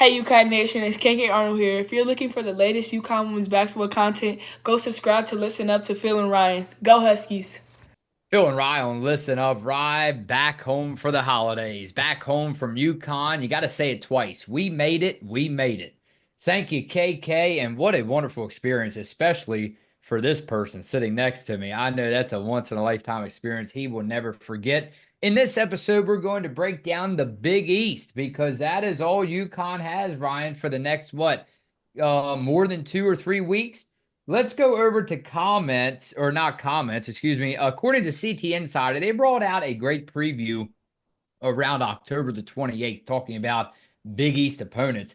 Hey UConn Nation, it's KK Arnold here. If you're looking for the latest UConn women's basketball content, go subscribe to listen up to Phil and Ryan. Go Huskies! Phil and Ryan, listen up, Rye. Back home for the holidays. Back home from UConn. You got to say it twice. We made it. We made it. Thank you, KK. And what a wonderful experience, especially for this person sitting next to me. I know that's a once in a lifetime experience he will never forget. In this episode, we're going to break down the Big East because that is all UConn has, Ryan, for the next, more than 2 or 3 weeks. Let's go over to comments, or not comments, excuse me. According to CT Insider, they brought out a great preview around October the 28th, talking about Big East opponents.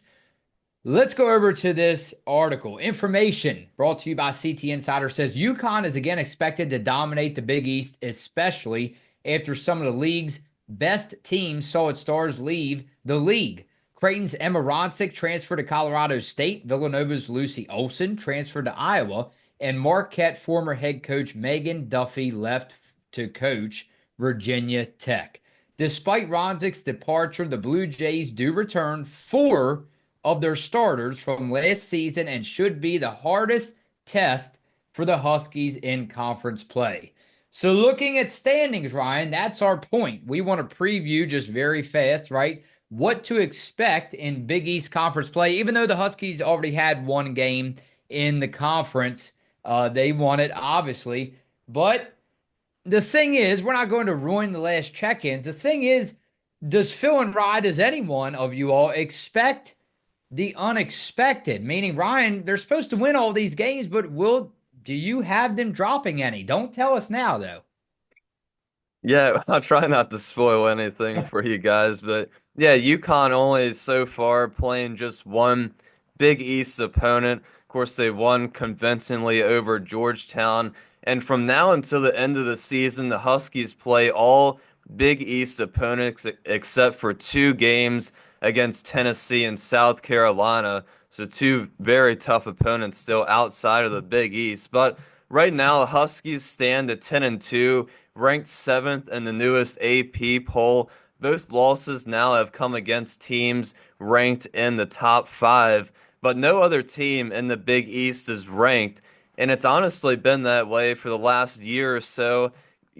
Let's go over to this article. Information brought to you by CT Insider says UConn is again expected to dominate the Big East, especially after some of the league's best teams saw its stars leave the league. Creighton's Emma Ronsick transferred to Colorado State. Villanova's Lucy Olson transferred to Iowa. And Marquette former head coach Megan Duffy left to coach Virginia Tech. Despite Ronsick's departure, the Blue Jays do return four of their starters from last season and should be the hardest test for the Huskies in conference play. So, looking at standings, Ryan, that's our point. We want to preview just very fast, right? What to expect in Big East Conference play, even though the Huskies already had one game in the conference. They won it, obviously. But the thing is, we're not going to ruin the last check ins. The thing is, does Phil and Rye, does anyone of you all expect the unexpected? Meaning, Ryan, they're supposed to win all these games, but do you have them dropping any? Don't tell us now, though. Yeah, I'll try not to spoil anything for you guys, but yeah, UConn only so far playing just one Big East opponent. Of course, they won convincingly over Georgetown, and from now until the end of the season, the Huskies play all Big East opponents except for two games against Tennessee and South Carolina. So two very tough opponents still outside of the Big East, but right now the Huskies stand at 10-2, ranked seventh in the newest AP poll. Both losses now have come against teams ranked in the top five, but no other team in the Big East is ranked. And it's honestly been that way for the last year or so.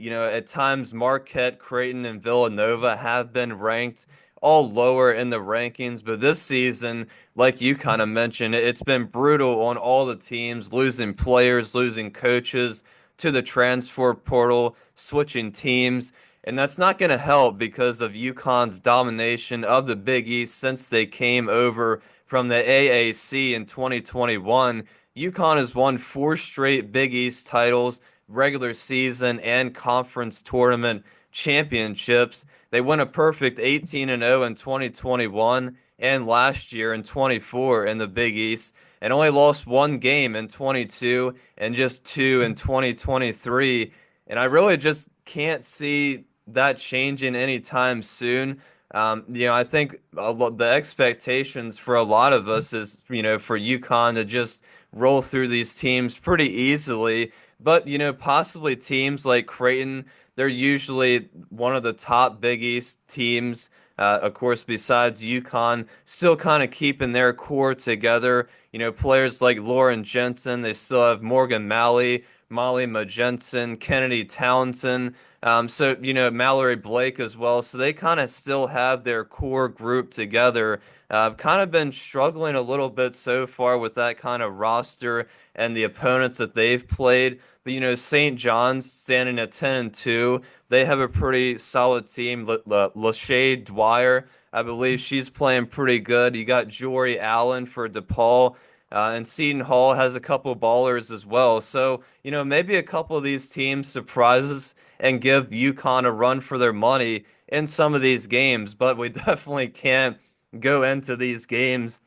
At times Marquette, Creighton, and Villanova have been ranked all lower in the rankings, but this season, like you kind of mentioned, it's been brutal on all the teams, losing players, losing coaches to the transfer portal, switching teams. And that's not going to help because of UConn's domination of the Big East since they came over from the AAC in 2021. UConn has won four straight Big East titles, regular season and conference tournament championships. They won a perfect 18-0 in 2021 and last year in 24 in the Big East, and only lost one game in 22 and just two in 2023. And I really just can't see that changing anytime soon. I think the expectations for a lot of us is, for UConn to just roll through these teams pretty easily. But, possibly teams like Creighton, they're usually one of the top Big East teams. Of course, besides UConn, still kind of keeping their core together. Players like Lauren Jensen, they still have Morgan Malley, Molly Majensen, Kennedy Townsend. Mallory Blake as well. So they kind of still have their core group together. Kind of been struggling a little bit so far with that kind of roster and the opponents that they've played. But St. John's standing at 10-2. They have a pretty solid team. Lachey Dwyer, I believe she's playing pretty good. You got Jory Allen for DePaul. And Seton Hall has a couple ballers as well. So, maybe a couple of these teams surprises and give UConn a run for their money in some of these games. But we definitely can't go into these games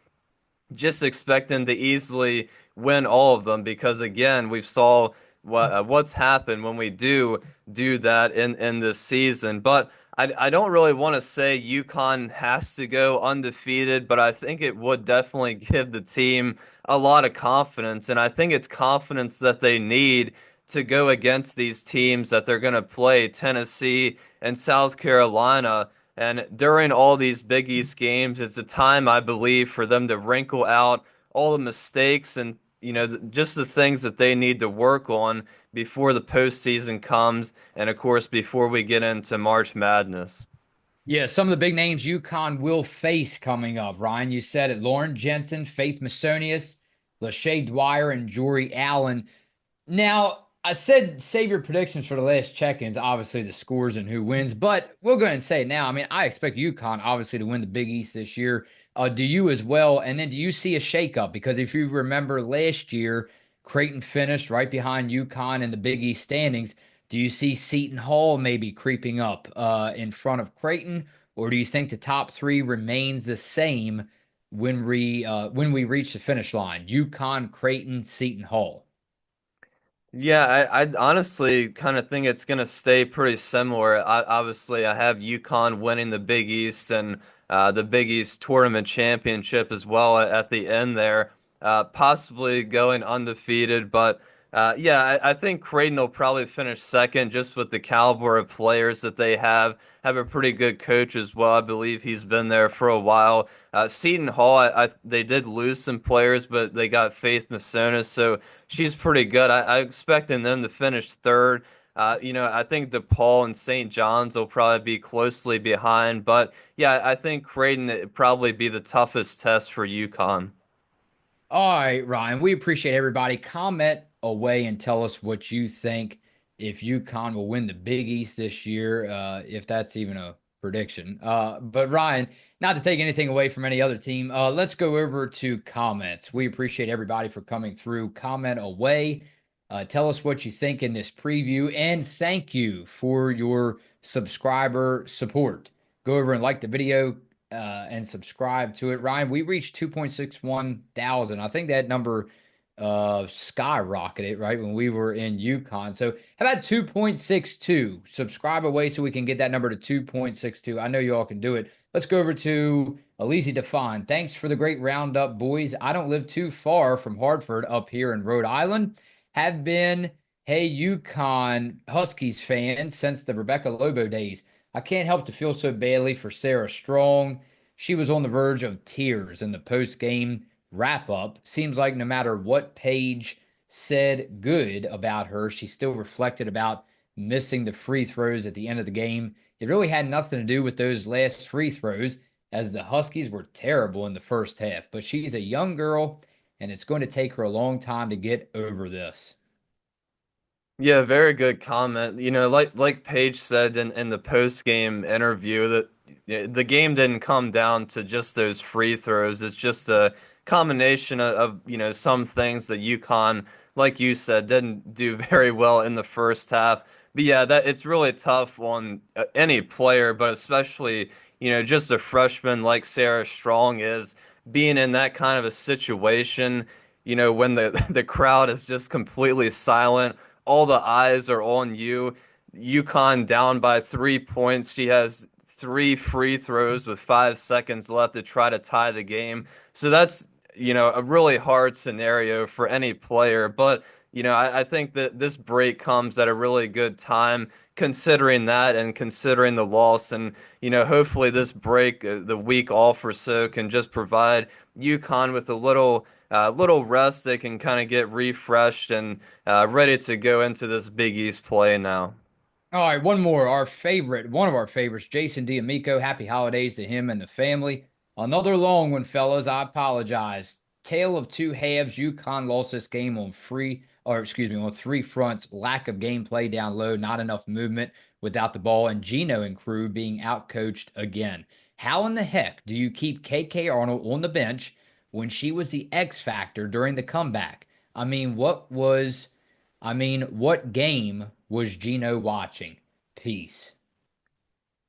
just expecting to easily win all of them because again we've saw what's happened when we do that in this season. But I don't really want to say UConn has to go undefeated, but I think it would definitely give the team a lot of confidence, and I think it's confidence that they need to go against these teams that they're going to play, Tennessee and South Carolina. And during all these Big East games, it's a time, I believe, for them to wrinkle out all the mistakes and, just the things that they need to work on before the postseason comes, and of course, before we get into March Madness. Yeah, some of the big names UConn will face coming up. Ryan, you said it. Lauren Jensen, Faith Masonius, Lachey Dwyer, and Jory Allen. Now, I said save your predictions for the last check-ins, obviously the scores and who wins, but we'll go ahead and say it now. I mean, I expect UConn obviously to win the Big East this year. Do you as well? And then do you see a shakeup? Because if you remember last year, Creighton finished right behind UConn in the Big East standings. Do you see Seton Hall maybe creeping up in front of Creighton, or do you think the top three remains the same when we reach the finish line? UConn, Creighton, Seton Hall. Yeah, I honestly kind of think it's going to stay pretty similar. Obviously, I have UConn winning the Big East and the Big East Tournament Championship as well at the end there, possibly going undefeated. But yeah, I think Creighton will probably finish second just with the caliber of players that they have. Have a pretty good coach as well. I believe he's been there for a while. Seton Hall, they did lose some players, but they got Faith Masona, so she's pretty good. I expecting them to finish third. I think DePaul and St. John's will probably be closely behind, but yeah, I think Creighton would probably be the toughest test for UConn. All right, Ryan, we appreciate everybody. Comment away and tell us what you think if UConn will win the Big East this year, if that's even a prediction. But Ryan, not to take anything away from any other team, let's go over to comments. We appreciate everybody for coming through. Comment away. Tell us what you think in this preview, and thank you for your subscriber support. Go over and like the video, and subscribe to it. Ryan, we reached 2.61 thousand. I think that number skyrocketed right when we were in UConn. So how about 2.62? Subscribe away so we can get that number to 2.62. I know you all can do it. Let's go over to Elise Define. Thanks for the great roundup, boys. I don't live too far from Hartford up here in Rhode Island. Have been, hey, UConn Huskies fan since the Rebecca Lobo days. I can't help to feel so badly for Sarah Strong. She was on the verge of tears in the post game wrap up. Seems like no matter what page said good about her, she still reflected about missing the free throws at the end of the game. It really had nothing to do with those last free throws, as the Huskies were terrible in the first half. But she's a young girl, and it's going to take her a long time to get over this. Yeah, very good comment. Like Paige said in the post game interview that the game didn't come down to just those free throws. It's just a combination of some things that UConn, like you said, didn't do very well in the first half. But yeah, that it's really tough on any player, but especially just a freshman like Sarah Strong is being in that kind of a situation. When the the crowd is just completely silent, all the eyes are on you. UConn down by 3 points. She has three free throws with 5 seconds left to try to tie the game. So that's a really hard scenario for any player. But, I think that this break comes at a really good time considering that and considering the loss. And, hopefully this break, the week off or so, can just provide UConn with a little rest. They can kind of get refreshed and ready to go into this Big East play now. All right, one more. One of our favorites, Jason D'Amico. Happy holidays to him and the family. Another long one, fellas. I apologize. Tale of two halves. UConn lost this game on three fronts. Lack of gameplay down low, not enough movement without the ball, and Gino and crew being outcoached again. How in the heck do you keep KK Arnold on the bench when she was the X factor during the comeback? I mean, what game was Gino watching? Peace.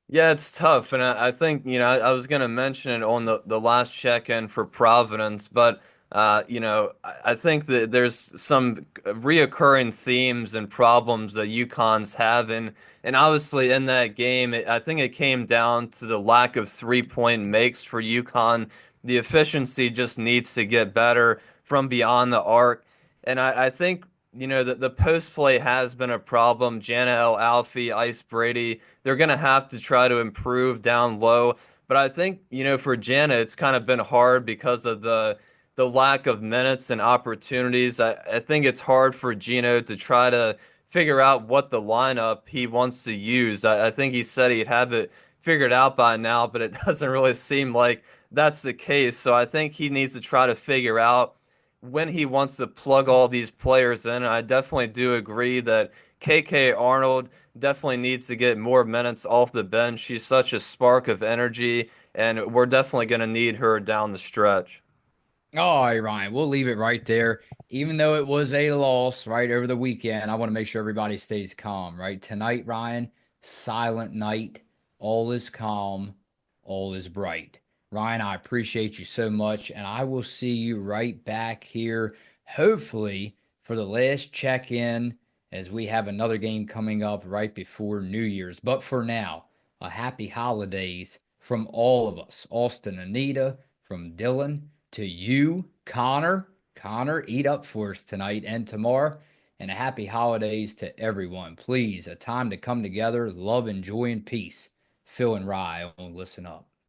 Yeah, it's tough, and I think I was gonna mention it on the last check-in for Providence, but I think that there's some reoccurring themes and problems that UConn's having, and obviously in that game, I think it came down to the lack of 3-point makes for UConn. The efficiency just needs to get better from beyond the arc, and I think the post play has been a problem. Jana El Alfie, Ice Brady, they're gonna have to try to improve down low. But I think, for Jana, it's kind of been hard because of the lack of minutes and opportunities. I think it's hard for Gino to try to figure out what the lineup he wants to use. I think he said he'd have it figured out by now, but it doesn't really seem like that's the case. So I think he needs to try to figure out when he wants to plug all these players in. And I definitely do agree that KK Arnold definitely needs to get more minutes off the bench. She's such a spark of energy, and we're definitely going to need her down the stretch. All right, Ryan, we'll leave it right there. Even though it was a loss right over the weekend, I want to make sure everybody stays calm, right? Tonight, Ryan, silent night. All is calm, all is bright. Ryan, I appreciate you so much, and I will see you right back here, hopefully, for the last check in as we have another game coming up right before New Year's. But for now, a happy holidays from all of us, Austin, Anita, from Dylan to you, Connor. Connor, eat up for us tonight and tomorrow. And a happy holidays to everyone. Please, a time to come together, love and joy and peace. Phil and Rye on Listen Up.